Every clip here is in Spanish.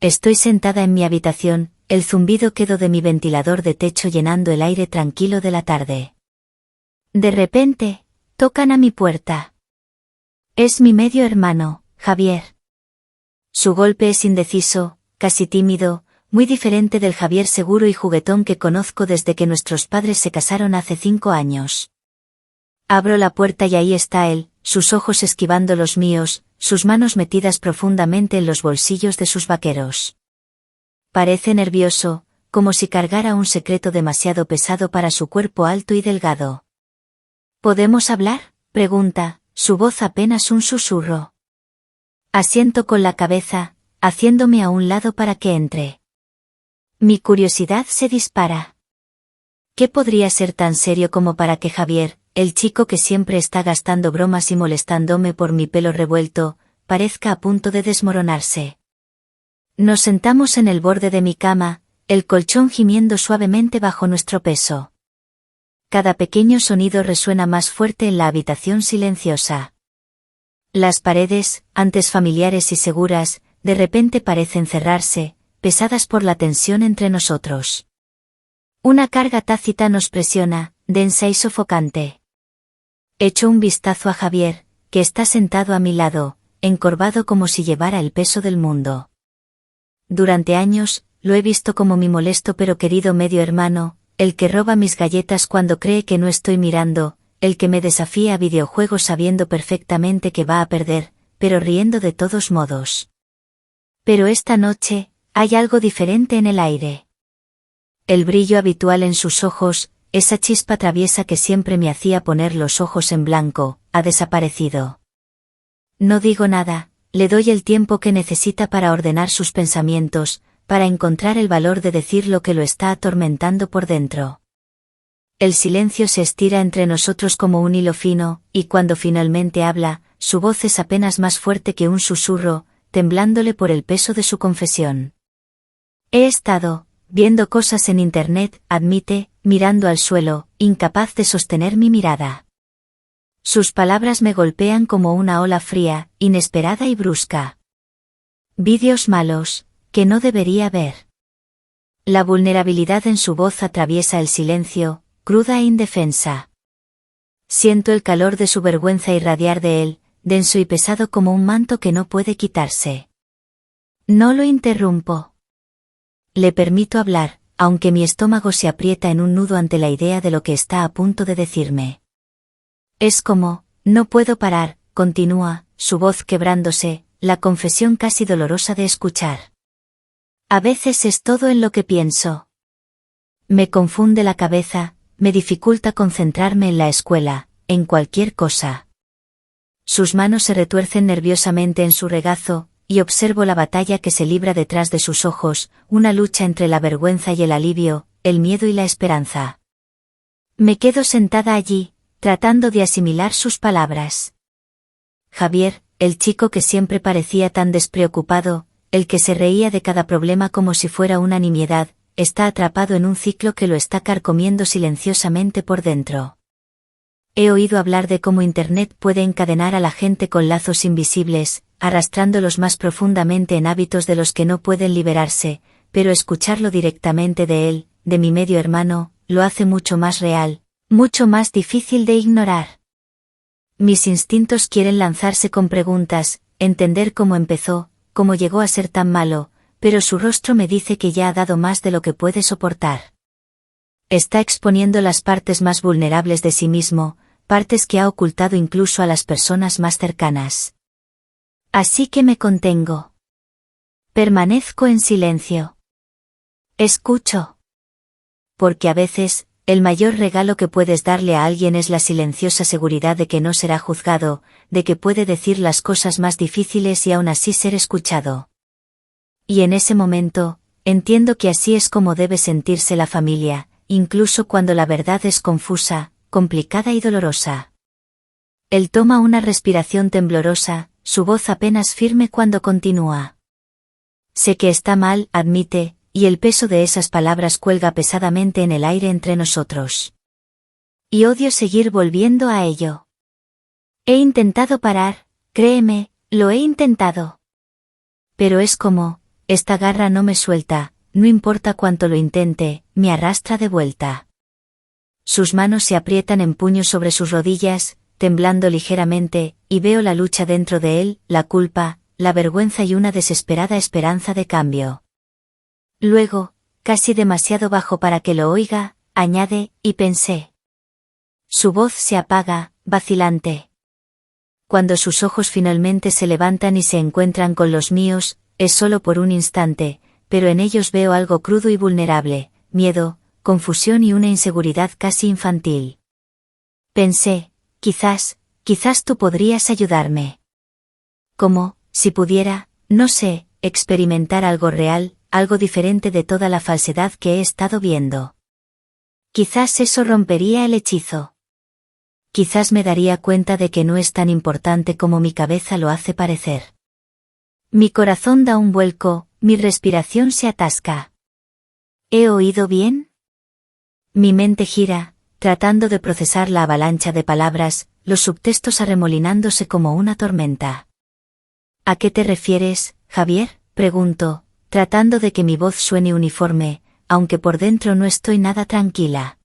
Estoy sentada en mi habitación, el zumbido quedó de mi ventilador de techo llenando el aire tranquilo de la tarde. De repente, tocan a mi puerta. Es mi medio hermano, Javier. Su golpe es indeciso, casi tímido, muy diferente del Javier seguro y juguetón que conozco desde que nuestros padres se casaron hace 5 años. Abro la puerta y ahí está él, sus ojos esquivando los míos, sus manos metidas profundamente en los bolsillos de sus vaqueros. Parece nervioso, como si cargara un secreto demasiado pesado para su cuerpo alto y delgado. ¿Podemos hablar?, pregunta, su voz apenas un susurro. Asiento con la cabeza, haciéndome a un lado para que entre. Mi curiosidad se dispara. ¿Qué podría ser tan serio como para que Javier, el chico que siempre está gastando bromas y molestándome por mi pelo revuelto, parezca a punto de desmoronarse? Nos sentamos en el borde de mi cama, el colchón gimiendo suavemente bajo nuestro peso. Cada pequeño sonido resuena más fuerte en la habitación silenciosa. Las paredes, antes familiares y seguras, de repente parecen cerrarse, pesadas por la tensión entre nosotros. Una carga tácita nos presiona, densa y sofocante. Echo un vistazo a Javier, que está sentado a mi lado, encorvado como si llevara el peso del mundo. Durante años, lo he visto como mi molesto pero querido medio hermano, el que roba mis galletas cuando cree que no estoy mirando, el que me desafía a videojuegos sabiendo perfectamente que va a perder, pero riendo de todos modos. Pero esta noche, hay algo diferente en el aire. El brillo habitual en sus ojos, esa chispa traviesa que siempre me hacía poner los ojos en blanco, ha desaparecido. No digo nada, le doy el tiempo que necesita para ordenar sus pensamientos, para encontrar el valor de decir lo que lo está atormentando por dentro. El silencio se estira entre nosotros como un hilo fino, y cuando finalmente habla, su voz es apenas más fuerte que un susurro, temblándole por el peso de su confesión. He estado viendo cosas en internet, admite, mirando al suelo, incapaz de sostener mi mirada. Sus palabras me golpean como una ola fría, inesperada y brusca. Vídeos malos, que no debería ver. La vulnerabilidad en su voz atraviesa el silencio, cruda e indefensa. Siento el calor de su vergüenza irradiar de él, denso y pesado como un manto que no puede quitarse. No lo interrumpo. Le permito hablar, aunque mi estómago se aprieta en un nudo ante la idea de lo que está a punto de decirme. Es como, no puedo parar, continúa, su voz quebrándose, la confesión casi dolorosa de escuchar. A veces es todo en lo que pienso. Me confunde la cabeza, me dificulta concentrarme en la escuela, en cualquier cosa. Sus manos se retuercen nerviosamente en su regazo, y observo la batalla que se libra detrás de sus ojos, una lucha entre la vergüenza y el alivio, el miedo y la esperanza. Me quedo sentada allí, tratando de asimilar sus palabras. Javier, el chico que siempre parecía tan despreocupado, el que se reía de cada problema como si fuera una nimiedad, está atrapado en un ciclo que lo está carcomiendo silenciosamente por dentro. He oído hablar de cómo Internet puede encadenar a la gente con lazos invisibles, arrastrándolos más profundamente en hábitos de los que no pueden liberarse, pero escucharlo directamente de él, de mi medio hermano, lo hace mucho más real, mucho más difícil de ignorar. Mis instintos quieren lanzarse con preguntas, entender cómo empezó, cómo llegó a ser tan malo, pero su rostro me dice que ya ha dado más de lo que puede soportar. Está exponiendo las partes más vulnerables de sí mismo, partes que ha ocultado incluso a las personas más cercanas. Así que me contengo. Permanezco en silencio. Escucho. Porque a veces, el mayor regalo que puedes darle a alguien es la silenciosa seguridad de que no será juzgado, de que puede decir las cosas más difíciles y aún así ser escuchado. Y en ese momento, entiendo que así es como debe sentirse la familia, incluso cuando la verdad es confusa, complicada y dolorosa. Él toma una respiración temblorosa, su voz apenas firme cuando continúa. Sé que está mal, admite, y el peso de esas palabras cuelga pesadamente en el aire entre nosotros. Y odio seguir volviendo a ello. He intentado parar, créeme, lo he intentado. Pero es como, esta garra no me suelta, no importa cuánto lo intente, me arrastra de vuelta. Sus manos se aprietan en puños sobre sus rodillas, temblando ligeramente, y veo la lucha dentro de él, la culpa, la vergüenza y una desesperada esperanza de cambio. Luego, casi demasiado bajo para que lo oiga, añade, y pensé. Su voz se apaga, vacilante. Cuando sus ojos finalmente se levantan y se encuentran con los míos, es solo por un instante, pero en ellos veo algo crudo y vulnerable, miedo, confusión y una inseguridad casi infantil. Pensé, quizás tú podrías ayudarme. Como, si pudiera, no sé, experimentar algo real, algo diferente de toda la falsedad que he estado viendo. Quizás eso rompería el hechizo. Quizás me daría cuenta de que no es tan importante como mi cabeza lo hace parecer. Mi corazón da un vuelco, mi respiración se atasca. ¿He oído bien? Mi mente gira, tratando de procesar la avalancha de palabras, los subtextos arremolinándose como una tormenta. ¿A qué te refieres, Javier?, pregunto, tratando de que mi voz suene uniforme, aunque por dentro no estoy nada tranquila.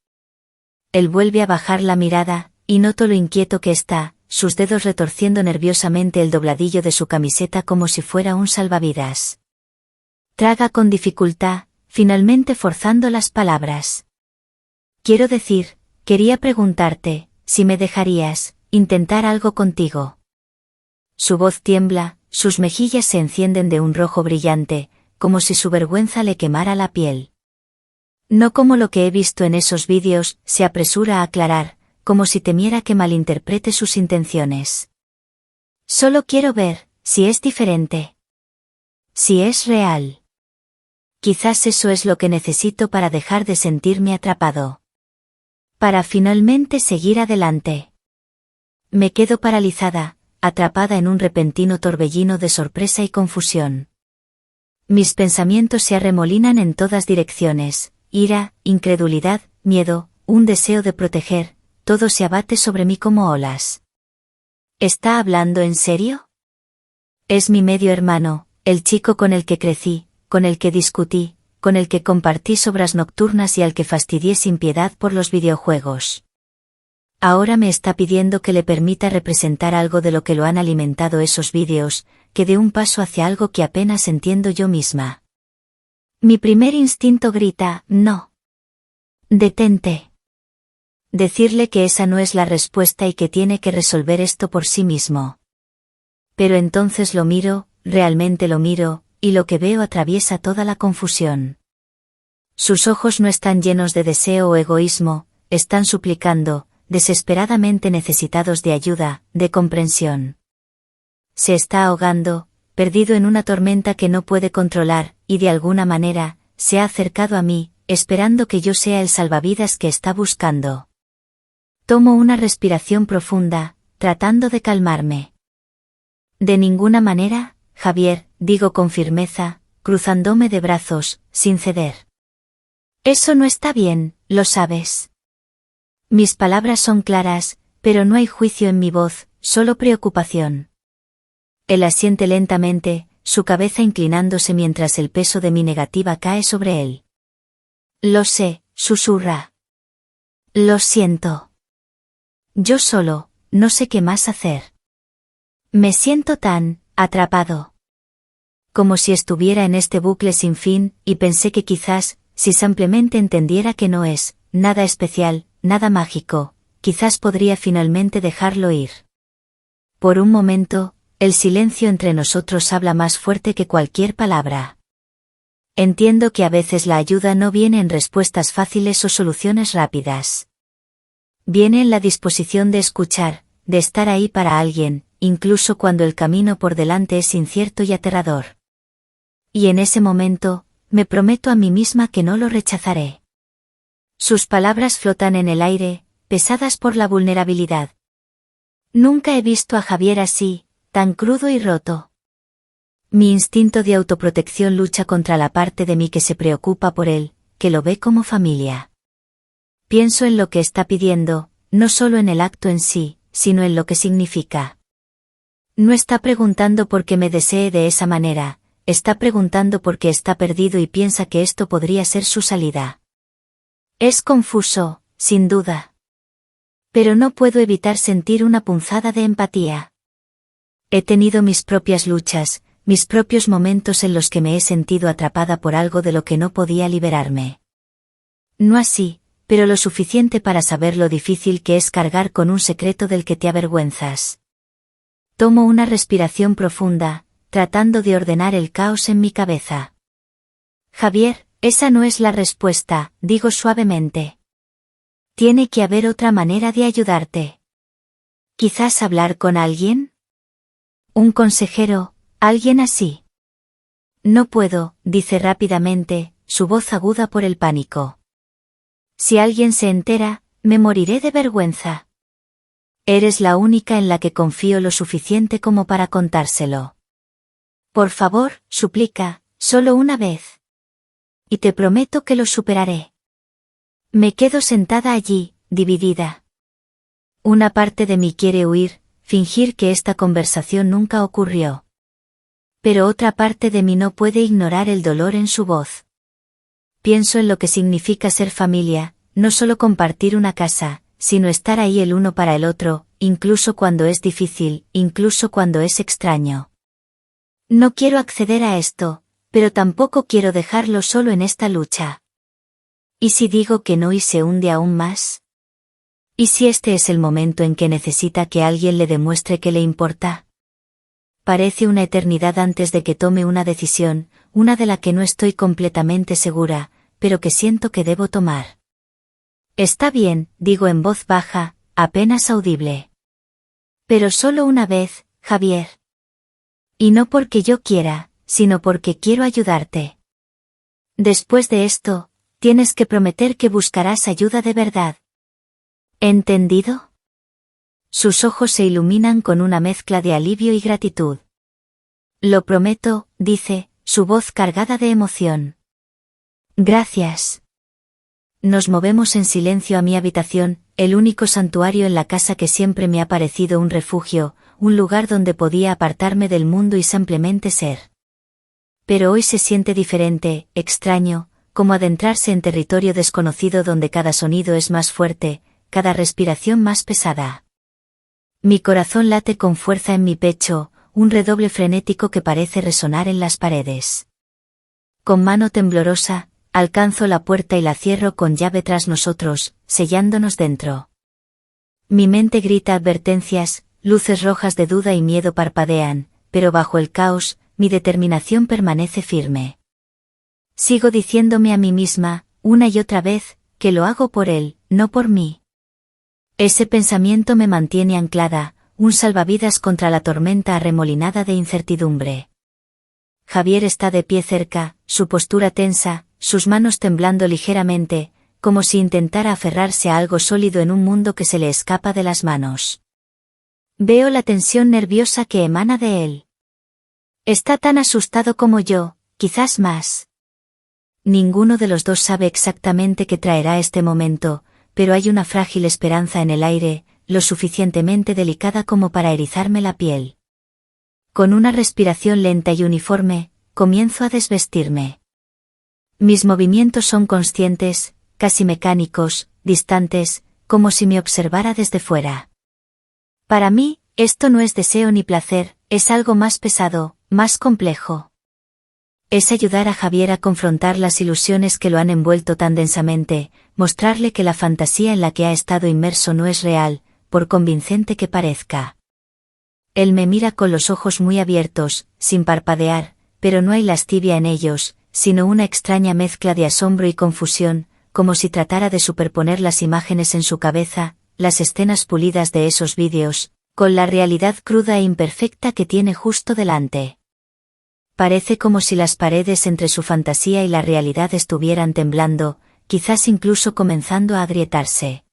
Él vuelve a bajar la mirada, y noto lo inquieto que está, sus dedos retorciendo nerviosamente el dobladillo de su camiseta como si fuera un salvavidas. Traga con dificultad, finalmente forzando las palabras. Quiero decir, quería preguntarte, si me dejarías intentar algo contigo. Su voz tiembla, sus mejillas se encienden de un rojo brillante, como si su vergüenza le quemara la piel. No como lo que he visto en esos vídeos, se apresura a aclarar, como si temiera que malinterprete sus intenciones. Solo quiero ver, si es diferente. Si es real. Quizás eso es lo que necesito para dejar de sentirme atrapado. Para finalmente seguir adelante. Me quedo paralizada, atrapada en un repentino torbellino de sorpresa y confusión. Mis pensamientos se arremolinan en todas direcciones, ira, incredulidad, miedo, un deseo de proteger, todo se abate sobre mí como olas. ¿Está hablando en serio? Es mi medio hermano, el chico con el que crecí, con el que discutí, con el que compartí sobras nocturnas y al que fastidié sin piedad por los videojuegos. Ahora me está pidiendo que le permita representar algo de lo que lo han alimentado esos vídeos, que dé un paso hacia algo que apenas entiendo yo misma. Mi primer instinto grita, no. Detente. Decirle que esa no es la respuesta y que tiene que resolver esto por sí mismo. Pero entonces lo miro, realmente lo miro, y lo que veo atraviesa toda la confusión. Sus ojos no están llenos de deseo o egoísmo, están suplicando, desesperadamente necesitados de ayuda, de comprensión. Se está ahogando, perdido en una tormenta que no puede controlar, y de alguna manera, se ha acercado a mí, esperando que yo sea el salvavidas que está buscando. Tomo una respiración profunda, tratando de calmarme. De ninguna manera, Javier, digo con firmeza, cruzándome de brazos, sin ceder. Eso no está bien, lo sabes. Mis palabras son claras, pero no hay juicio en mi voz, solo preocupación. Él asiente lentamente, su cabeza inclinándose mientras el peso de mi negativa cae sobre él. Lo sé, susurra. Lo siento. Yo solo, no sé qué más hacer. Me siento tan, atrapado. Como si estuviera en este bucle sin fin, y pensé que quizás, si simplemente entendiera que no es, nada especial, nada mágico, quizás podría finalmente dejarlo ir. Por un momento, el silencio entre nosotros habla más fuerte que cualquier palabra. Entiendo que a veces la ayuda no viene en respuestas fáciles o soluciones rápidas. Viene en la disposición de escuchar, de estar ahí para alguien, incluso cuando el camino por delante es incierto y aterrador. Y en ese momento, me prometo a mí misma que no lo rechazaré. Sus palabras flotan en el aire, pesadas por la vulnerabilidad. Nunca he visto a Javier así, tan crudo y roto. Mi instinto de autoprotección lucha contra la parte de mí que se preocupa por él, que lo ve como familia. Pienso en lo que está pidiendo, no solo en el acto en sí, sino en lo que significa. No está preguntando por qué me desee de esa manera, está preguntando por qué está perdido y piensa que esto podría ser su salida. Es confuso, sin duda. Pero no puedo evitar sentir una punzada de empatía. He tenido mis propias luchas, mis propios momentos en los que me he sentido atrapada por algo de lo que no podía liberarme. No así, pero lo suficiente para saber lo difícil que es cargar con un secreto del que te avergüenzas. Tomo una respiración profunda, tratando de ordenar el caos en mi cabeza. Javier, esa no es la respuesta, digo suavemente. Tiene que haber otra manera de ayudarte. ¿Quizás hablar con alguien? ¿Un consejero, alguien así? No puedo, dice rápidamente, su voz aguda por el pánico. Si alguien se entera, me moriré de vergüenza. Eres la única en la que confío lo suficiente como para contárselo. Por favor, suplica, solo una vez. Y te prometo que lo superaré. Me quedo sentada allí, dividida. Una parte de mí quiere huir, fingir que esta conversación nunca ocurrió. Pero otra parte de mí no puede ignorar el dolor en su voz. Pienso en lo que significa ser familia, no solo compartir una casa, sino estar ahí el uno para el otro, incluso cuando es difícil, incluso cuando es extraño. No quiero acceder a esto, pero tampoco quiero dejarlo solo en esta lucha. ¿Y si digo que no y se hunde aún más? ¿Y si este es el momento en que necesita que alguien le demuestre que le importa? Parece una eternidad antes de que tome una decisión, una de la que no estoy completamente segura, pero que siento que debo tomar. Está bien, digo en voz baja, apenas audible. Pero solo una vez, Javier. Y no porque yo quiera, sino porque quiero ayudarte. Después de esto, tienes que prometer que buscarás ayuda de verdad. ¿Entendido? Sus ojos se iluminan con una mezcla de alivio y gratitud. Lo prometo, dice, su voz cargada de emoción. Gracias. Nos movemos en silencio a mi habitación, el único santuario en la casa que siempre me ha parecido un refugio, un lugar donde podía apartarme del mundo y simplemente ser. Pero hoy se siente diferente, extraño, como adentrarse en territorio desconocido donde cada sonido es más fuerte, cada respiración más pesada. Mi corazón late con fuerza en mi pecho, un redoble frenético que parece resonar en las paredes. Con mano temblorosa, alcanzo la puerta y la cierro con llave tras nosotros, sellándonos dentro. Mi mente grita advertencias, luces rojas de duda y miedo parpadean, pero bajo el caos, mi determinación permanece firme. Sigo diciéndome a mí misma, una y otra vez, que lo hago por él, no por mí. Ese pensamiento me mantiene anclada, un salvavidas contra la tormenta arremolinada de incertidumbre. Javier está de pie cerca, su postura tensa, sus manos temblando ligeramente, como si intentara aferrarse a algo sólido en un mundo que se le escapa de las manos. Veo la tensión nerviosa que emana de él. Está tan asustado como yo, quizás más. Ninguno de los dos sabe exactamente qué traerá este momento, pero hay una frágil esperanza en el aire, lo suficientemente delicada como para erizarme la piel. Con una respiración lenta y uniforme, comienzo a desvestirme. Mis movimientos son conscientes, casi mecánicos, distantes, como si me observara desde fuera. Para mí, esto no es deseo ni placer, es algo más pesado, más complejo. Es ayudar a Javier a confrontar las ilusiones que lo han envuelto tan densamente, mostrarle que la fantasía en la que ha estado inmerso no es real, por convincente que parezca. Él me mira con los ojos muy abiertos, sin parpadear, pero no hay lascivia en ellos, sino una extraña mezcla de asombro y confusión, como si tratara de superponer las imágenes en su cabeza, las escenas pulidas de esos vídeos, con la realidad cruda e imperfecta que tiene justo delante. Parece como si las paredes entre su fantasía y la realidad estuvieran temblando, quizás incluso comenzando a agrietarse.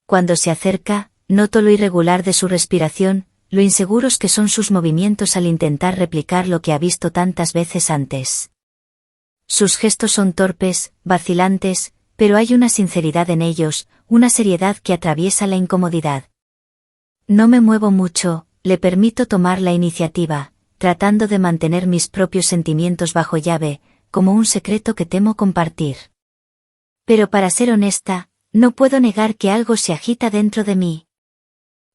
Cuando se acerca, noto lo irregular de su respiración, lo inseguros que son sus movimientos al intentar replicar lo que ha visto tantas veces antes. Sus gestos son torpes, vacilantes, pero hay una sinceridad en ellos, una seriedad que atraviesa la incomodidad. No me muevo mucho, le permito tomar la iniciativa, tratando de mantener mis propios sentimientos bajo llave, como un secreto que temo compartir. Pero para ser honesta, no puedo negar que algo se agita dentro de mí.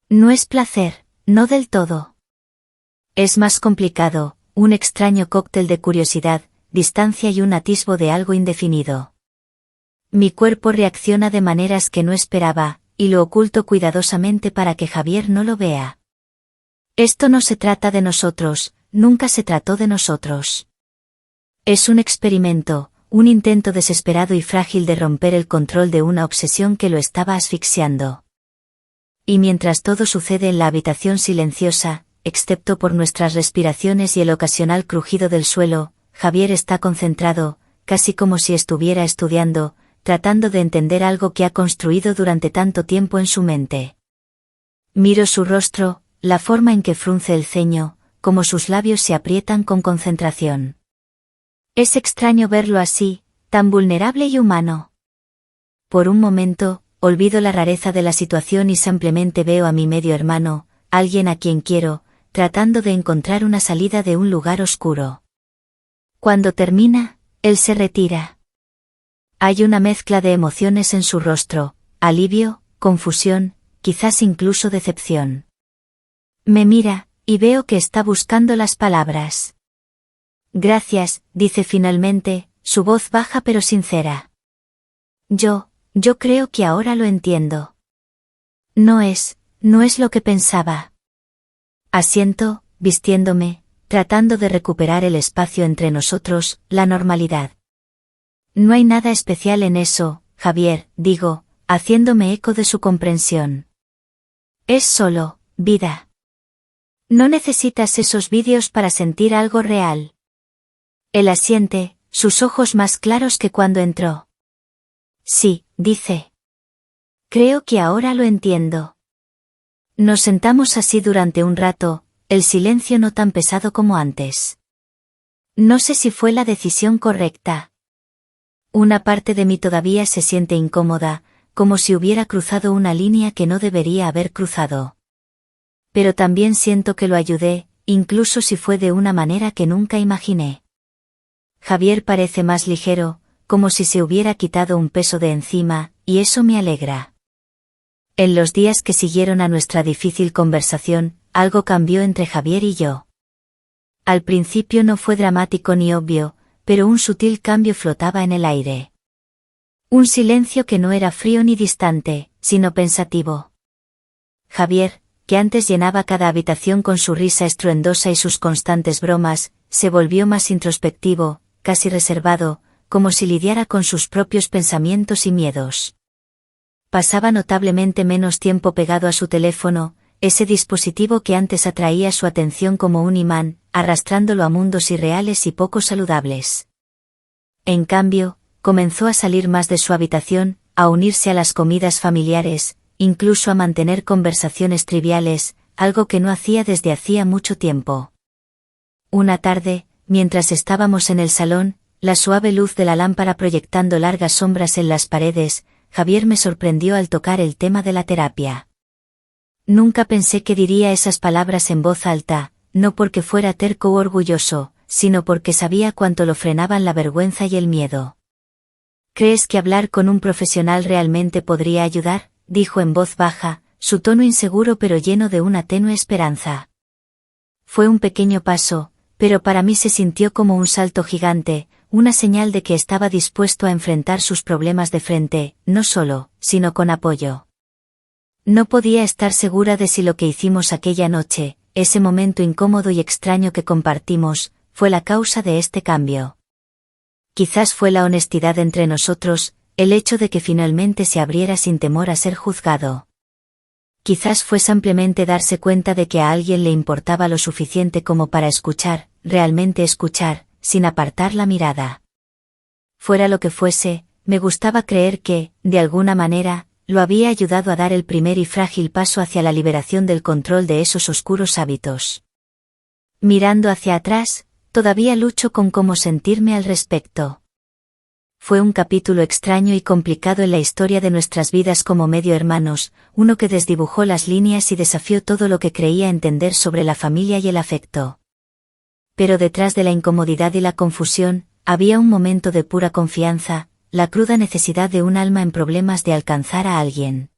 No es placer, no del todo. Es más complicado, un extraño cóctel de curiosidad, distancia y un atisbo de algo indefinido. Mi cuerpo reacciona de maneras que no esperaba, y lo oculto cuidadosamente para que Javier no lo vea. Esto no se trata de nosotros, nunca se trató de nosotros. Es un experimento, un intento desesperado y frágil de romper el control de una obsesión que lo estaba asfixiando. Y mientras todo sucede en la habitación silenciosa, excepto por nuestras respiraciones y el ocasional crujido del suelo, Javier está concentrado, casi como si estuviera estudiando, tratando de entender algo que ha construido durante tanto tiempo en su mente. Miro su rostro, la forma en que frunce el ceño, como sus labios se aprietan con concentración. Es extraño verlo así, tan vulnerable y humano. Por un momento, olvido la rareza de la situación y simplemente veo a mi medio hermano, alguien a quien quiero, tratando de encontrar una salida de un lugar oscuro. Cuando termina, él se retira. Hay una mezcla de emociones en su rostro, alivio, confusión, quizás incluso decepción. Me mira, y veo que está buscando las palabras. Gracias, dice finalmente, su voz baja pero sincera. Yo creo que ahora lo entiendo. No es lo que pensaba. Asiento, vistiéndome, tratando de recuperar el espacio entre nosotros, la normalidad. No hay nada especial en eso, Javier, digo, haciéndome eco de su comprensión. Es solo, vida. No necesitas esos vídeos para sentir algo real. Él asiente, sus ojos más claros que cuando entró. Sí, dice. Creo que ahora lo entiendo. Nos sentamos así durante un rato, el silencio no tan pesado como antes. No sé si fue la decisión correcta. Una parte de mí todavía se siente incómoda, como si hubiera cruzado una línea que no debería haber cruzado. Pero también siento que lo ayudé, incluso si fue de una manera que nunca imaginé. Javier parece más ligero, como si se hubiera quitado un peso de encima, y eso me alegra. En los días que siguieron a nuestra difícil conversación, algo cambió entre Javier y yo. Al principio no fue dramático ni obvio, pero un sutil cambio flotaba en el aire. Un silencio que no era frío ni distante, sino pensativo. Javier, que antes llenaba cada habitación con su risa estruendosa y sus constantes bromas, se volvió más introspectivo, casi reservado, como si lidiara con sus propios pensamientos y miedos. Pasaba notablemente menos tiempo pegado a su teléfono, ese dispositivo que antes atraía su atención como un imán, arrastrándolo a mundos irreales y poco saludables. En cambio, comenzó a salir más de su habitación, a unirse a las comidas familiares, incluso a mantener conversaciones triviales, algo que no hacía desde hacía mucho tiempo. Una tarde, mientras estábamos en el salón, la suave luz de la lámpara proyectando largas sombras en las paredes, Javier me sorprendió al tocar el tema de la terapia. Nunca pensé que diría esas palabras en voz alta, no porque fuera terco u orgulloso, sino porque sabía cuánto lo frenaban la vergüenza y el miedo. ¿Crees que hablar con un profesional realmente podría ayudar?, dijo en voz baja, su tono inseguro pero lleno de una tenue esperanza. Fue un pequeño paso, pero para mí se sintió como un salto gigante, una señal de que estaba dispuesto a enfrentar sus problemas de frente, no solo, sino con apoyo. No podía estar segura de si lo que hicimos aquella noche, ese momento incómodo y extraño que compartimos, fue la causa de este cambio. Quizás fue la honestidad entre nosotros, el hecho de que finalmente se abriera sin temor a ser juzgado. Quizás fue simplemente darse cuenta de que a alguien le importaba lo suficiente como para escuchar, realmente escuchar, sin apartar la mirada. Fuera lo que fuese, me gustaba creer que, de alguna manera, lo había ayudado a dar el primer y frágil paso hacia la liberación del control de esos oscuros hábitos. Mirando hacia atrás, todavía lucho con cómo sentirme al respecto. Fue un capítulo extraño y complicado en la historia de nuestras vidas como medio hermanos, uno que desdibujó las líneas y desafió todo lo que creía entender sobre la familia y el afecto. pero detrás de la incomodidad y la confusión, había un momento de pura confianza, la cruda necesidad de un alma en problemas de alcanzar a alguien.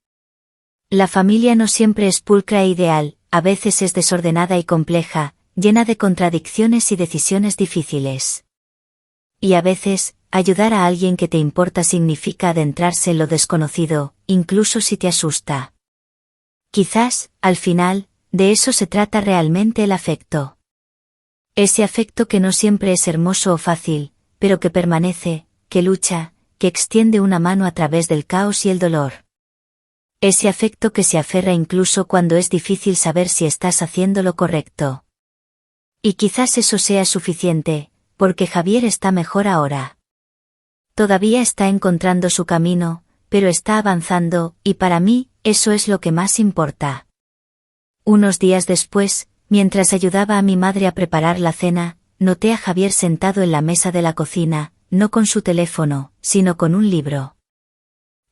La familia no siempre es pulcra e ideal, a veces es desordenada y compleja, llena de contradicciones y decisiones difíciles. Y a veces, ayudar a alguien que te importa significa adentrarse en lo desconocido, incluso si te asusta. Quizás, al final, de eso se trata realmente el afecto. Ese afecto que no siempre es hermoso o fácil, pero que permanece, que lucha, que extiende una mano a través del caos y el dolor. Ese afecto que se aferra incluso cuando es difícil saber si estás haciendo lo correcto. Y quizás eso sea suficiente, porque Javier está mejor ahora. Todavía está encontrando su camino, pero está avanzando, y para mí, eso es lo que más importa. Unos días después, mientras ayudaba a mi madre a preparar la cena, noté a Javier sentado en la mesa de la cocina, no con su teléfono, sino con un libro.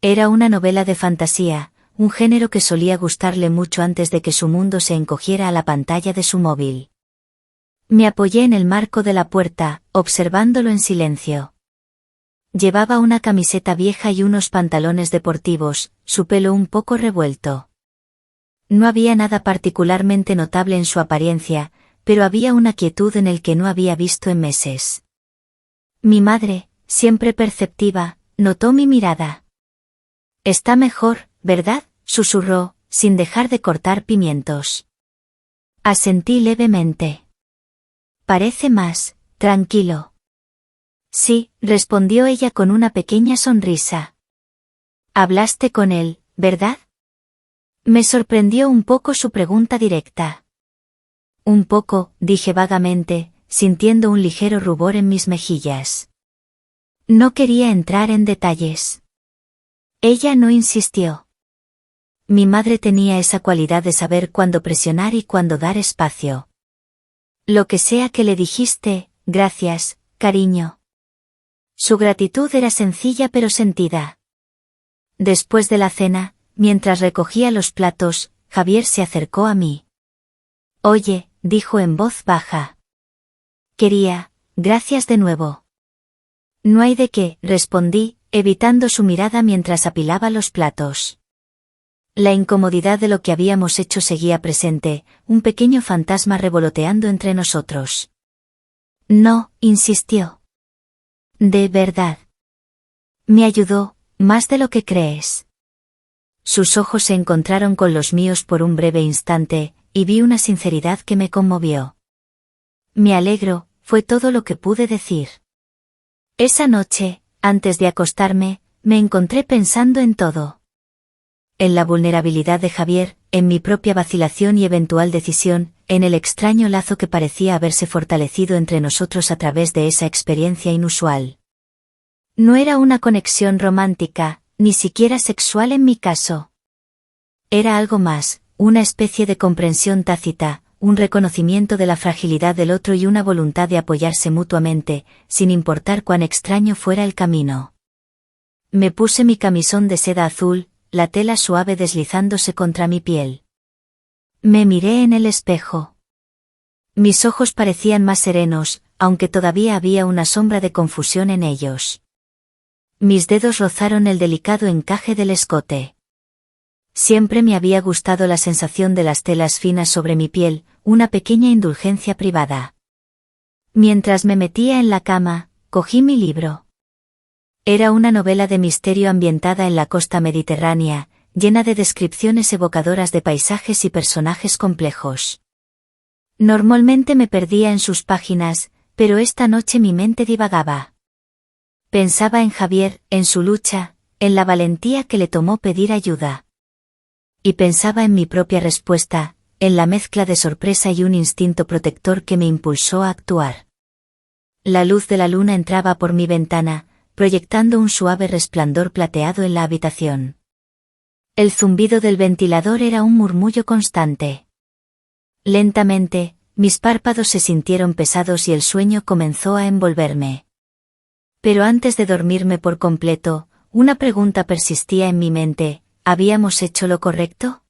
Era una novela de fantasía, un género que solía gustarle mucho antes de que su mundo se encogiera a la pantalla de su móvil. Me apoyé en el marco de la puerta, observándolo en silencio. Llevaba una camiseta vieja y unos pantalones deportivos, su pelo un poco revuelto. No había nada particularmente notable en su apariencia, pero había una quietud en el que no había visto en meses. Mi madre, siempre perceptiva, notó mi mirada. «Está mejor, ¿verdad?», susurró, sin dejar de cortar pimientos. Asentí levemente. «Parece más tranquilo». «Sí», respondió ella con una pequeña sonrisa. «Hablaste con él, ¿verdad?». Me sorprendió un poco su pregunta directa. Un poco, dije vagamente, sintiendo un ligero rubor en mis mejillas. No quería entrar en detalles. Ella no insistió. Mi madre tenía esa cualidad de saber cuándo presionar y cuándo dar espacio. Lo que sea que le dijiste, gracias, cariño. Su gratitud era sencilla pero sentida. Después de la cena, mientras recogía los platos, Javier se acercó a mí. «Oye», dijo en voz baja. «Gracias de nuevo». «No hay de qué», respondí, evitando su mirada mientras apilaba los platos. La incomodidad de lo que habíamos hecho seguía presente, un pequeño fantasma revoloteando entre nosotros. «No», insistió. «De verdad. Me ayudó, más de lo que crees». Sus ojos se encontraron con los míos por un breve instante, y vi una sinceridad que me conmovió. «Me alegro», fue todo lo que pude decir. Esa noche, antes de acostarme, me encontré pensando en todo. En la vulnerabilidad de Javier, en mi propia vacilación y eventual decisión, en el extraño lazo que parecía haberse fortalecido entre nosotros a través de esa experiencia inusual. No era una conexión romántica, ni siquiera sexual en mi caso. Era algo más, una especie de comprensión tácita, un reconocimiento de la fragilidad del otro y una voluntad de apoyarse mutuamente, sin importar cuán extraño fuera el camino. Me puse mi camisón de seda azul, la tela suave deslizándose contra mi piel. Me miré en el espejo. Mis ojos parecían más serenos, aunque todavía había una sombra de confusión en ellos. Mis dedos rozaron el delicado encaje del escote. Siempre me había gustado la sensación de las telas finas sobre mi piel, una pequeña indulgencia privada. Mientras me metía en la cama, cogí mi libro. Era una novela de misterio ambientada en la costa mediterránea, llena de descripciones evocadoras de paisajes y personajes complejos. Normalmente me perdía en sus páginas, pero esta noche mi mente divagaba. Pensaba en Javier, en su lucha, en la valentía que le tomó pedir ayuda. Y pensaba en mi propia respuesta, en la mezcla de sorpresa y un instinto protector que me impulsó a actuar. La luz de la luna entraba por mi ventana, proyectando un suave resplandor plateado en la habitación. El zumbido del ventilador era un murmullo constante. Lentamente, mis párpados se sintieron pesados y el sueño comenzó a envolverme. Pero antes de dormirme por completo, una pregunta persistía en mi mente: ¿habíamos hecho lo correcto?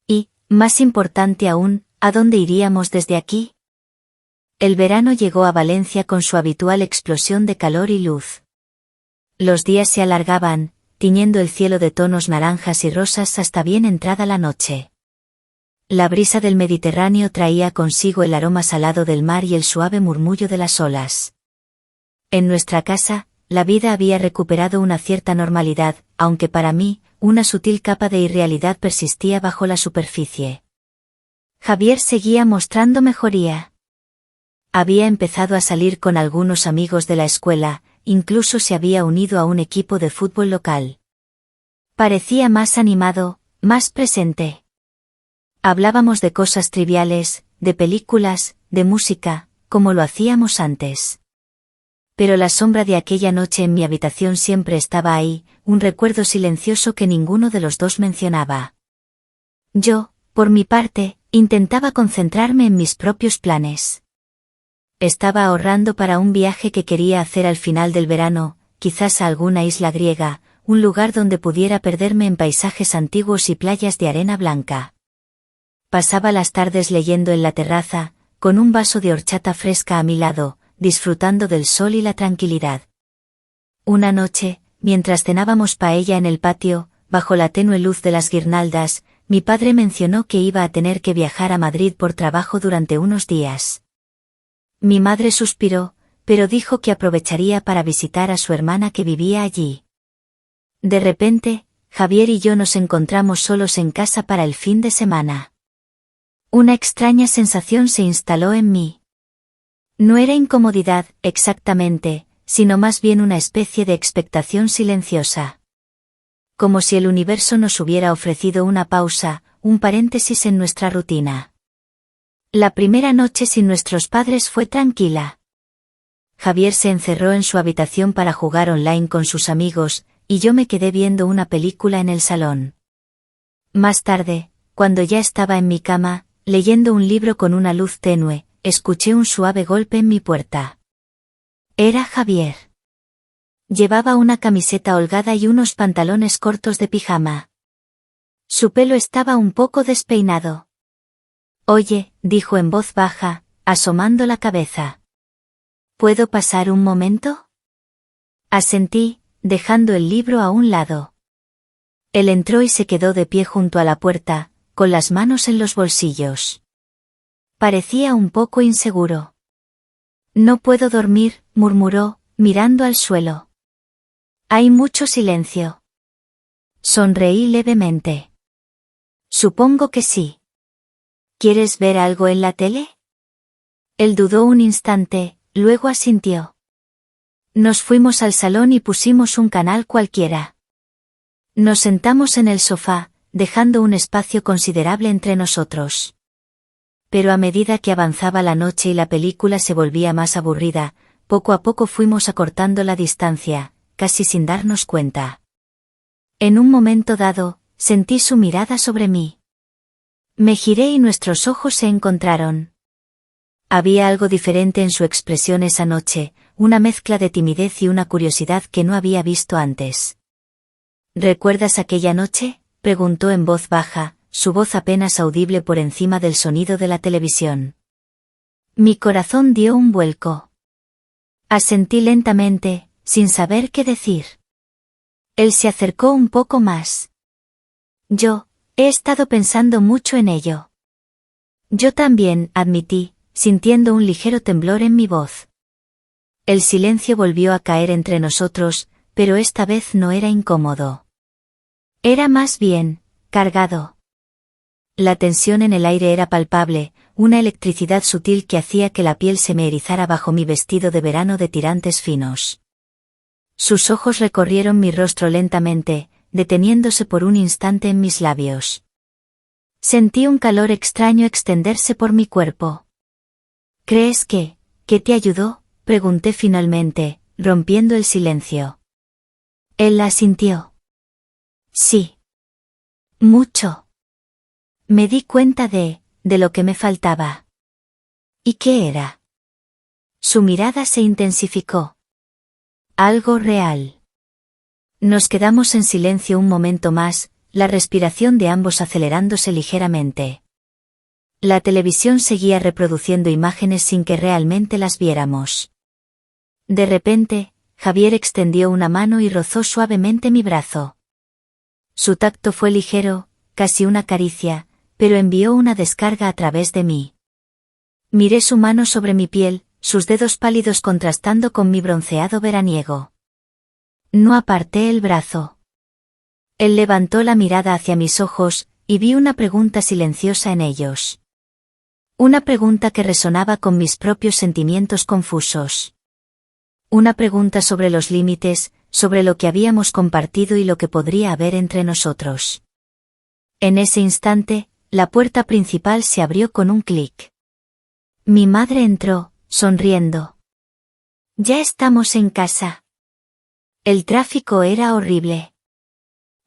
Y, más importante aún, ¿a dónde iríamos desde aquí? El verano llegó a Valencia con su habitual explosión de calor y luz. Los días se alargaban, tiñendo el cielo de tonos naranjas y rosas hasta bien entrada la noche. La brisa del Mediterráneo traía consigo el aroma salado del mar y el suave murmullo de las olas. En nuestra casa, la vida había recuperado una cierta normalidad, aunque para mí, una sutil capa de irrealidad persistía bajo la superficie. Javier seguía mostrando mejoría. Había empezado a salir con algunos amigos de la escuela, incluso se había unido a un equipo de fútbol local. Parecía más animado, más presente. Hablábamos de cosas triviales, de películas, de música, como lo hacíamos antes. Pero la sombra de aquella noche en mi habitación siempre estaba ahí, un recuerdo silencioso que ninguno de los dos mencionaba. Yo, por mi parte, intentaba concentrarme en mis propios planes. Estaba ahorrando para un viaje que quería hacer al final del verano, quizás a alguna isla griega, un lugar donde pudiera perderme en paisajes antiguos y playas de arena blanca. Pasaba las tardes leyendo en la terraza, con un vaso de horchata fresca a mi lado, disfrutando del sol y la tranquilidad. Una noche, mientras cenábamos paella en el patio, bajo la tenue luz de las guirnaldas, mi padre mencionó que iba a tener que viajar a Madrid por trabajo durante unos días. Mi madre suspiró, pero dijo que aprovecharía para visitar a su hermana que vivía allí. De repente, Javier y yo nos encontramos solos en casa para el fin de semana. Una extraña sensación se instaló en mí. No era incomodidad, exactamente, sino más bien una especie de expectación silenciosa. Como si el universo nos hubiera ofrecido una pausa, un paréntesis en nuestra rutina. La primera noche sin nuestros padres fue tranquila. Javier se encerró en su habitación para jugar online con sus amigos, y yo me quedé viendo una película en el salón. Más tarde, cuando ya estaba en mi cama, leyendo un libro con una luz tenue, escuché un suave golpe en mi puerta. Era Javier. Llevaba una camiseta holgada y unos pantalones cortos de pijama. Su pelo estaba un poco despeinado. Oye, dijo en voz baja, asomando la cabeza. ¿Puedo pasar un momento? Asentí, dejando el libro a un lado. Él entró y se quedó de pie junto a la puerta, con las manos en los bolsillos. Parecía un poco inseguro. No puedo dormir, murmuró, mirando al suelo. Hay mucho silencio. Sonreí levemente. Supongo que sí. ¿Quieres ver algo en la tele? Él dudó un instante, luego asintió. Nos fuimos al salón y pusimos un canal cualquiera. Nos sentamos en el sofá, dejando un espacio considerable entre nosotros. Pero a medida que avanzaba la noche y la película se volvía más aburrida, poco a poco fuimos acortando la distancia, casi sin darnos cuenta. En un momento dado, sentí su mirada sobre mí. Me giré y nuestros ojos se encontraron. Había algo diferente en su expresión esa noche, una mezcla de timidez y una curiosidad que no había visto antes. ¿Recuerdas aquella noche?, preguntó en voz baja, su voz apenas audible por encima del sonido de la televisión. Mi corazón dio un vuelco. Asentí lentamente, sin saber qué decir. Él se acercó un poco más. He estado pensando mucho en ello. Yo también, admití, sintiendo un ligero temblor en mi voz. El silencio volvió a caer entre nosotros, pero esta vez no era incómodo. Era más bien, cargado. La tensión en el aire era palpable, una electricidad sutil que hacía que la piel se me erizara bajo mi vestido de verano de tirantes finos. Sus ojos recorrieron mi rostro lentamente, deteniéndose por un instante en mis labios. Sentí un calor extraño extenderse por mi cuerpo. ¿Crees que te ayudó?, pregunté finalmente, rompiendo el silencio. Él asintió. Sí. Mucho. Me di cuenta de lo que me faltaba. ¿Y qué era? Su mirada se intensificó. Algo real. Nos quedamos en silencio un momento más, la respiración de ambos acelerándose ligeramente. La televisión seguía reproduciendo imágenes sin que realmente las viéramos. De repente, Javier extendió una mano y rozó suavemente mi brazo. Su tacto fue ligero, casi una caricia, pero envió una descarga a través de mí. Miré su mano sobre mi piel, sus dedos pálidos contrastando con mi bronceado veraniego. No aparté el brazo. Él levantó la mirada hacia mis ojos, y vi una pregunta silenciosa en ellos. Una pregunta que resonaba con mis propios sentimientos confusos. Una pregunta sobre los límites, sobre lo que habíamos compartido y lo que podría haber entre nosotros. En ese instante, la puerta principal se abrió con un clic. Mi madre entró, sonriendo. Ya estamos en casa. El tráfico era horrible.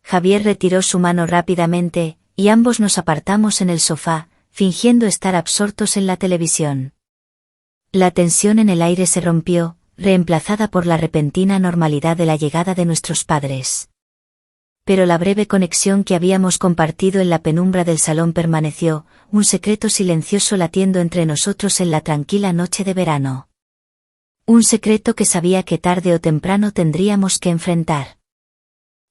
Javier retiró su mano rápidamente, y ambos nos apartamos en el sofá, fingiendo estar absortos en la televisión. La tensión en el aire se rompió, reemplazada por la repentina normalidad de la llegada de nuestros padres. Pero la breve conexión que habíamos compartido en la penumbra del salón permaneció, un secreto silencioso latiendo entre nosotros en la tranquila noche de verano. Un secreto que sabía que tarde o temprano tendríamos que enfrentar.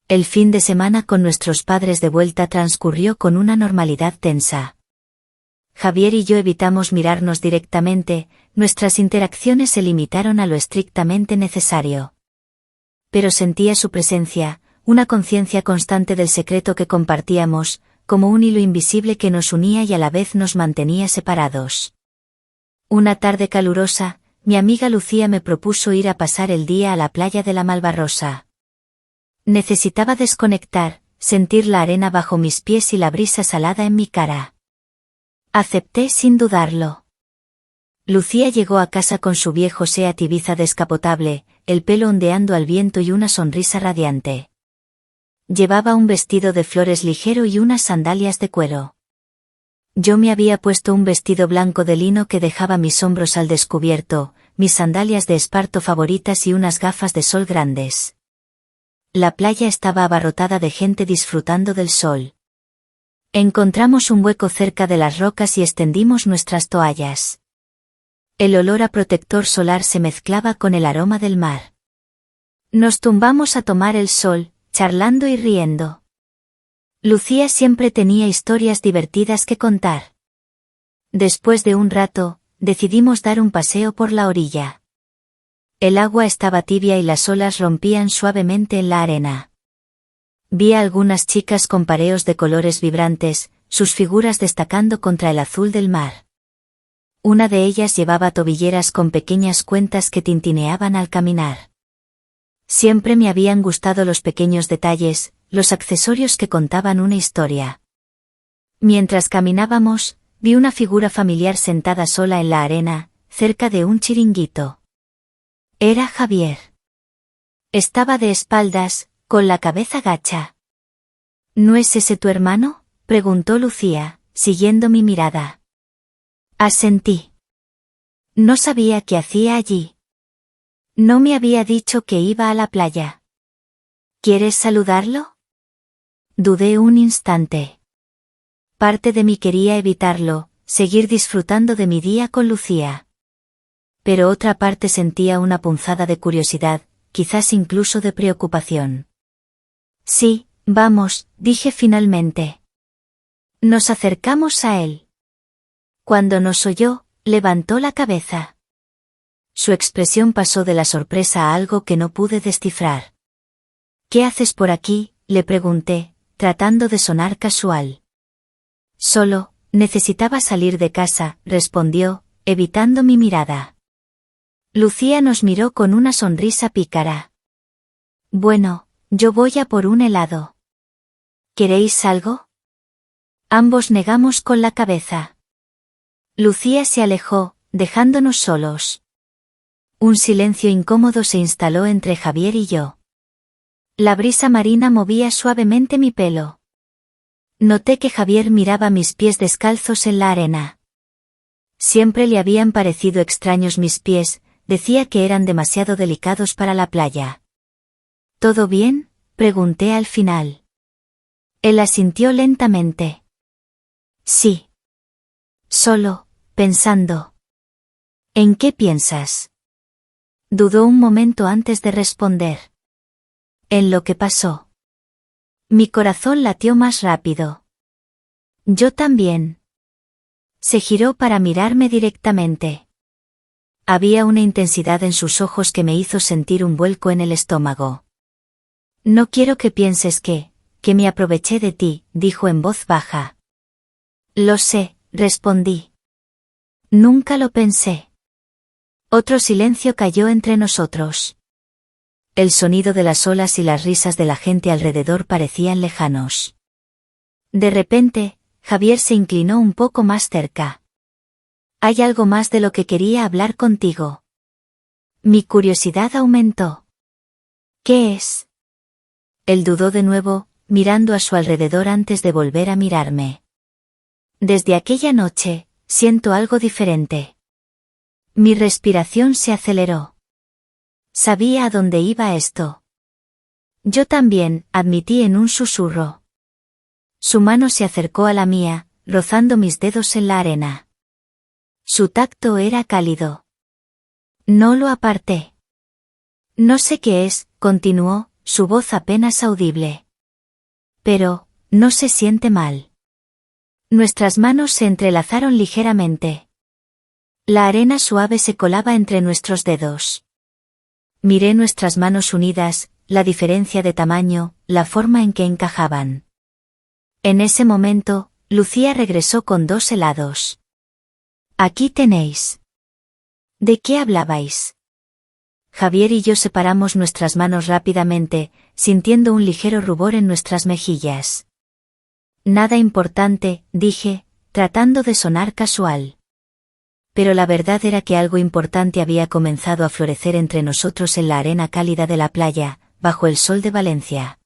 El fin de semana con nuestros padres de vuelta transcurrió con una normalidad tensa. Javier y yo evitamos mirarnos directamente, nuestras interacciones se limitaron a lo estrictamente necesario. Pero sentía su presencia, una conciencia constante del secreto que compartíamos, como un hilo invisible que nos unía y a la vez nos mantenía separados. Una tarde calurosa, mi amiga Lucía me propuso ir a pasar el día a la playa de la Malvarrosa. Necesitaba desconectar, sentir la arena bajo mis pies y la brisa salada en mi cara. Acepté sin dudarlo. Lucía llegó a casa con su viejo Seat Ibiza descapotable, el pelo ondeando al viento y una sonrisa radiante. Llevaba un vestido de flores ligero y unas sandalias de cuero. Yo me había puesto un vestido blanco de lino que dejaba mis hombros al descubierto, mis sandalias de esparto favoritas y unas gafas de sol grandes. La playa estaba abarrotada de gente disfrutando del sol. Encontramos un hueco cerca de las rocas y extendimos nuestras toallas. El olor a protector solar se mezclaba con el aroma del mar. Nos tumbamos a tomar el sol, charlando y riendo. Lucía siempre tenía historias divertidas que contar. Después de un rato, decidimos dar un paseo por la orilla. El agua estaba tibia y las olas rompían suavemente en la arena. Vi a algunas chicas con pareos de colores vibrantes, sus figuras destacando contra el azul del mar. Una de ellas llevaba tobilleras con pequeñas cuentas que tintineaban al caminar. Siempre me habían gustado los pequeños detalles, los accesorios que contaban una historia. Mientras caminábamos, vi una figura familiar sentada sola en la arena, cerca de un chiringuito. Era Javier. Estaba de espaldas, con la cabeza gacha. ¿No es ese tu hermano?, preguntó Lucía, siguiendo mi mirada. Asentí. No sabía qué hacía allí. No me había dicho que iba a la playa. ¿Quieres saludarlo? Dudé un instante. Parte de mí quería evitarlo, seguir disfrutando de mi día con Lucía. Pero otra parte sentía una punzada de curiosidad, quizás incluso de preocupación. Sí, vamos, dije finalmente. Nos acercamos a él. Cuando nos oyó, levantó la cabeza. Su expresión pasó de la sorpresa a algo que no pude descifrar. ¿Qué haces por aquí?, le pregunté, tratando de sonar casual. Solo, necesitaba salir de casa, respondió, evitando mi mirada. Lucía nos miró con una sonrisa pícara. Bueno, yo voy a por un helado. ¿Queréis algo? Ambos negamos con la cabeza. Lucía se alejó, dejándonos solos. Un silencio incómodo se instaló entre Javier y yo. La brisa marina movía suavemente mi pelo. Noté que Javier miraba mis pies descalzos en la arena. Siempre le habían parecido extraños mis pies, decía que eran demasiado delicados para la playa. ¿Todo bien?, pregunté al final. Él asintió lentamente. Sí. Solo, pensando. ¿En qué piensas? Dudó un momento antes de responder. En lo que pasó. Mi corazón latió más rápido. Yo también. Se giró para mirarme directamente. Había una intensidad en sus ojos que me hizo sentir un vuelco en el estómago. No quiero que pienses que me aproveché de ti, dijo en voz baja. Lo sé, respondí. Nunca lo pensé. Otro silencio cayó entre nosotros. El sonido de las olas y las risas de la gente alrededor parecían lejanos. De repente, Javier se inclinó un poco más cerca. Hay algo más de lo que quería hablar contigo. Mi curiosidad aumentó. ¿Qué es? Él dudó de nuevo, mirando a su alrededor antes de volver a mirarme. Desde aquella noche, siento algo diferente. Mi respiración se aceleró. Sabía a dónde iba esto. Yo también, admití en un susurro. Su mano se acercó a la mía, rozando mis dedos en la arena. Su tacto era cálido. No lo aparté. No sé qué es, continuó, su voz apenas audible. Pero, no se siente mal. Nuestras manos se entrelazaron ligeramente. La arena suave se colaba entre nuestros dedos. Miré nuestras manos unidas, la diferencia de tamaño, la forma en que encajaban. En ese momento, Lucía regresó con 2 helados. Aquí tenéis. ¿De qué hablabais? Javier y yo separamos nuestras manos rápidamente, sintiendo un ligero rubor en nuestras mejillas. Nada importante, dije, tratando de sonar casual. Pero la verdad era que algo importante había comenzado a florecer entre nosotros en la arena cálida de la playa, bajo el sol de Valencia.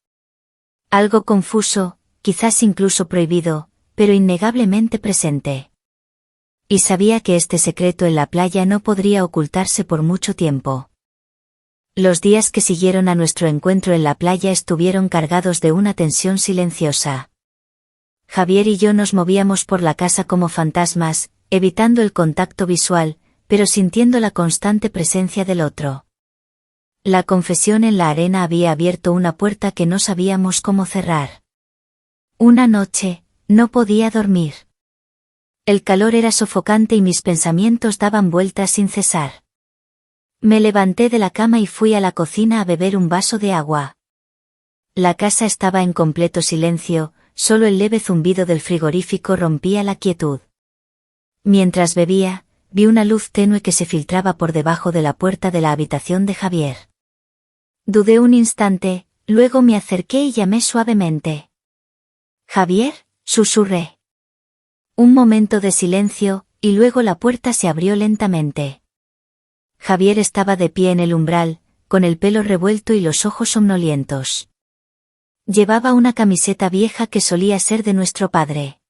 Algo confuso, quizás incluso prohibido, pero innegablemente presente. Y sabía que este secreto en la playa no podría ocultarse por mucho tiempo. Los días que siguieron a nuestro encuentro en la playa estuvieron cargados de una tensión silenciosa. Javier y yo nos movíamos por la casa como fantasmas, evitando el contacto visual, pero sintiendo la constante presencia del otro. La confesión en la arena había abierto una puerta que no sabíamos cómo cerrar. Una noche, no podía dormir. El calor era sofocante y mis pensamientos daban vueltas sin cesar. Me levanté de la cama y fui a la cocina a beber un vaso de agua. La casa estaba en completo silencio, solo el leve zumbido del frigorífico rompía la quietud. Mientras bebía, vi una luz tenue que se filtraba por debajo de la puerta de la habitación de Javier. Dudé un instante, luego me acerqué y llamé suavemente. «Javier», susurré. Un momento de silencio, y luego la puerta se abrió lentamente. Javier estaba de pie en el umbral, con el pelo revuelto y los ojos somnolientos. Llevaba una camiseta vieja que solía ser de nuestro padre.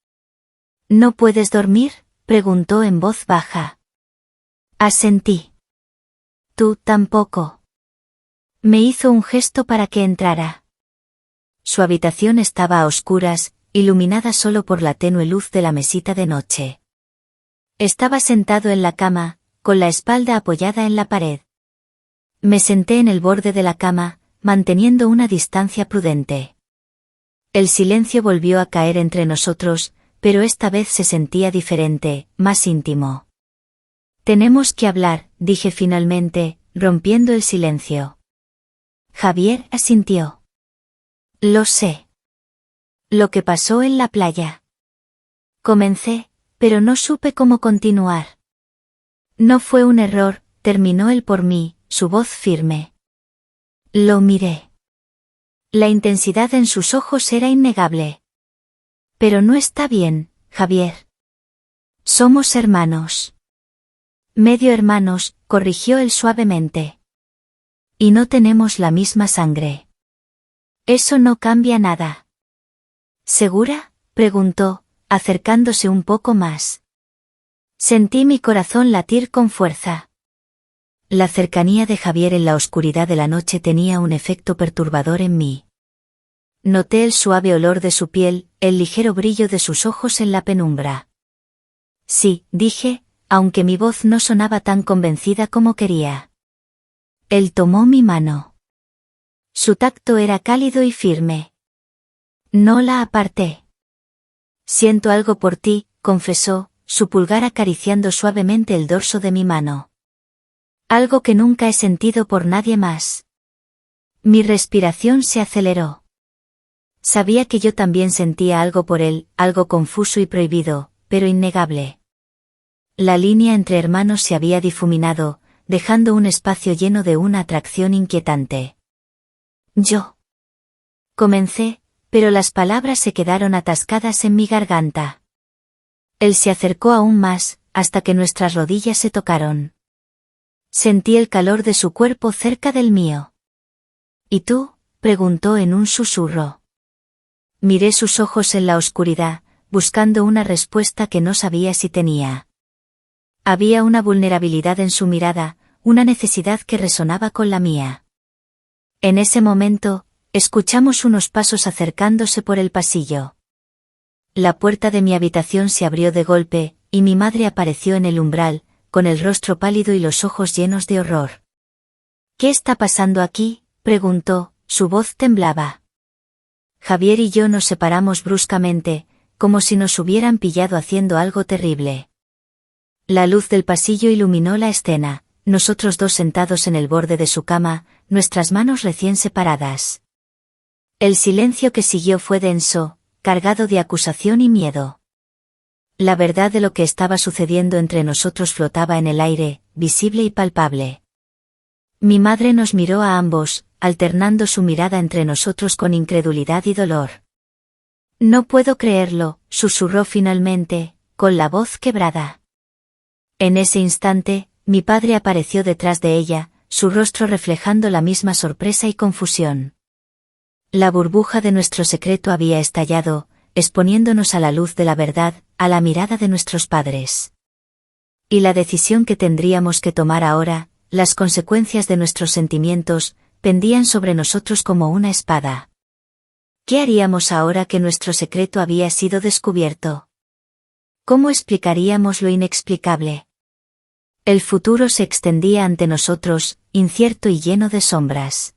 «¿No puedes dormir?», preguntó en voz baja. Asentí. «Tú tampoco». Me hizo un gesto para que entrara. Su habitación estaba a oscuras, iluminada solo por la tenue luz de la mesita de noche. Estaba sentado en la cama, con la espalda apoyada en la pared. Me senté en el borde de la cama, manteniendo una distancia prudente. El silencio volvió a caer entre nosotros, pero esta vez se sentía diferente, más íntimo. «Tenemos que hablar», dije finalmente, rompiendo el silencio. Javier asintió. «Lo sé. Lo que pasó en la playa». Comencé, pero no supe cómo continuar. «No fue un error», terminó él por mí, su voz firme. Lo miré. La intensidad en sus ojos era innegable. «Pero no está bien, Javier. Somos hermanos». «Medio hermanos», corrigió él suavemente. «Y no tenemos la misma sangre». «Eso no cambia nada». «¿Segura?», preguntó, acercándose un poco más. Sentí mi corazón latir con fuerza. La cercanía de Javier en la oscuridad de la noche tenía un efecto perturbador en mí. Noté el suave olor de su piel, el ligero brillo de sus ojos en la penumbra. Sí, dije, aunque mi voz no sonaba tan convencida como quería. Él tomó mi mano. Su tacto era cálido y firme. No la aparté. Siento algo por ti, confesó, su pulgar acariciando suavemente el dorso de mi mano. Algo que nunca he sentido por nadie más. Mi respiración se aceleró. Sabía que yo también sentía algo por él, algo confuso y prohibido, pero innegable. La línea entre hermanos se había difuminado, dejando un espacio lleno de una atracción inquietante. Yo. Comencé, pero las palabras se quedaron atascadas en mi garganta. Él se acercó aún más, hasta que nuestras rodillas se tocaron. Sentí el calor de su cuerpo cerca del mío. ¿Y tú?, preguntó en un susurro. Miré sus ojos en la oscuridad, buscando una respuesta que no sabía si tenía. Había una vulnerabilidad en su mirada, una necesidad que resonaba con la mía. En ese momento, escuchamos unos pasos acercándose por el pasillo. La puerta de mi habitación se abrió de golpe, y mi madre apareció en el umbral, con el rostro pálido y los ojos llenos de horror. ¿Qué está pasando aquí?, preguntó, su voz temblaba. Javier y yo nos separamos bruscamente, como si nos hubieran pillado haciendo algo terrible. La luz del pasillo iluminó la escena, nosotros dos sentados en el borde de su cama, nuestras manos recién separadas. El silencio que siguió fue denso, cargado de acusación y miedo. La verdad de lo que estaba sucediendo entre nosotros flotaba en el aire, visible y palpable. Mi madre nos miró a ambos, alternando su mirada entre nosotros con incredulidad y dolor. No puedo creerlo, susurró finalmente, con la voz quebrada. En ese instante, mi padre apareció detrás de ella, su rostro reflejando la misma sorpresa y confusión. La burbuja de nuestro secreto había estallado, exponiéndonos a la luz de la verdad, a la mirada de nuestros padres. Y la decisión que tendríamos que tomar ahora, las consecuencias de nuestros sentimientos, pendían sobre nosotros como una espada. ¿Qué haríamos ahora que nuestro secreto había sido descubierto? ¿Cómo explicaríamos lo inexplicable? El futuro se extendía ante nosotros, incierto y lleno de sombras.